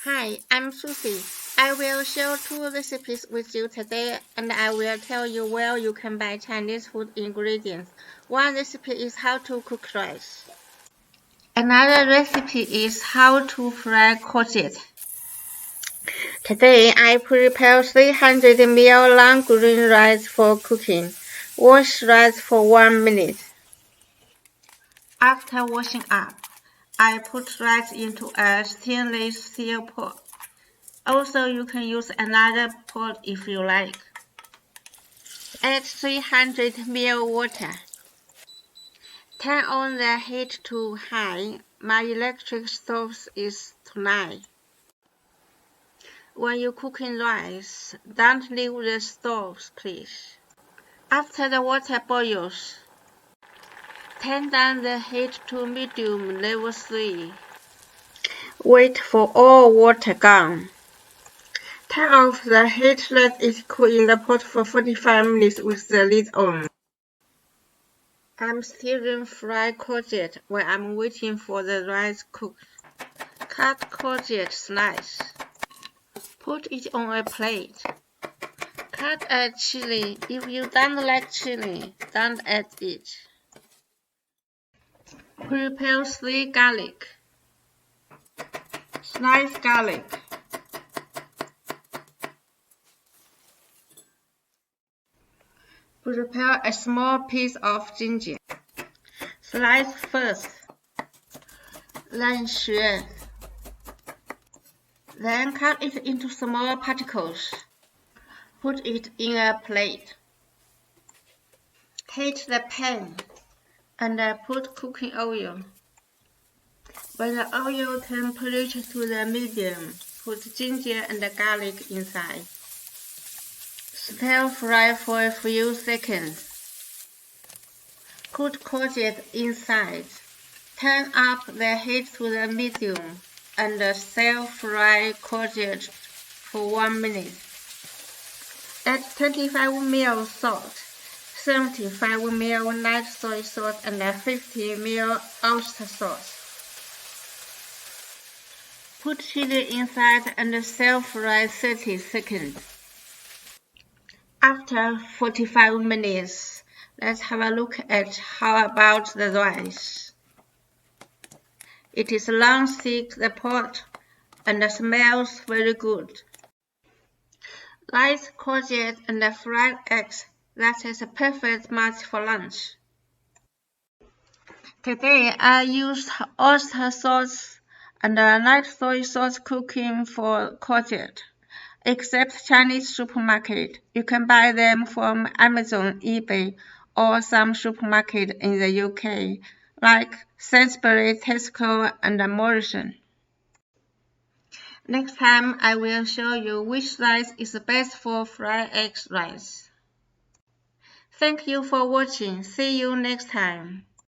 Hi, I'm Susie. I will share two recipes with you today, and I will tell you where you can buy Chinese food ingredients. One recipe is how to cook rice. Another recipe is how to fry courgette. Today I prepare 300 ml long green rice for cooking. Wash rice for 1 minute. After washing up, I put rice into a stainless steel pot. Also, you can use another pot if you like. Add 300 ml water. Turn on the heat to high. My electric stove is tonight. When you cooking rice, don't leave the stove, please. After the water boils, turn down the heat to medium level 3. Wait for all water gone. Turn off the heat, let it cool in the pot for 45 minutes with the lid on. I'm stirring fried courgette while I'm waiting for the rice cook. Cut courgette slice. Put it on a plate. Cut a chili. If you don't like chili, don't add it. Prepare 3 garlic. Slice garlic. Prepare a small piece of ginger. Slice first, then shred. Then cut it into small particles. Put it in a plate. Heat the pan and put cooking oil. When the oil temperature to the medium, put ginger and garlic inside. Stir fry for a few seconds. Put courgette inside. Turn up the heat to the medium and stir fry courgette for 1 minute. Add 25 ml salt, 75 ml light soy sauce, and 50 ml oyster sauce. Put chili inside and stir fry 30 seconds. After 45 minutes, let's have a look at how about the rice. It is non-stick the pot and smells very good. Rice, courgette, and fried eggs. That is a perfect match for lunch. Today I used oyster sauce and light soy sauce cooking for courgette. Except Chinese supermarket, you can buy them from Amazon, eBay, or some supermarket in the UK, like Sainsbury's, Tesco, and Morrison. Next time I will show you which rice is best for fried egg rice. Thank you for watching. See you next time.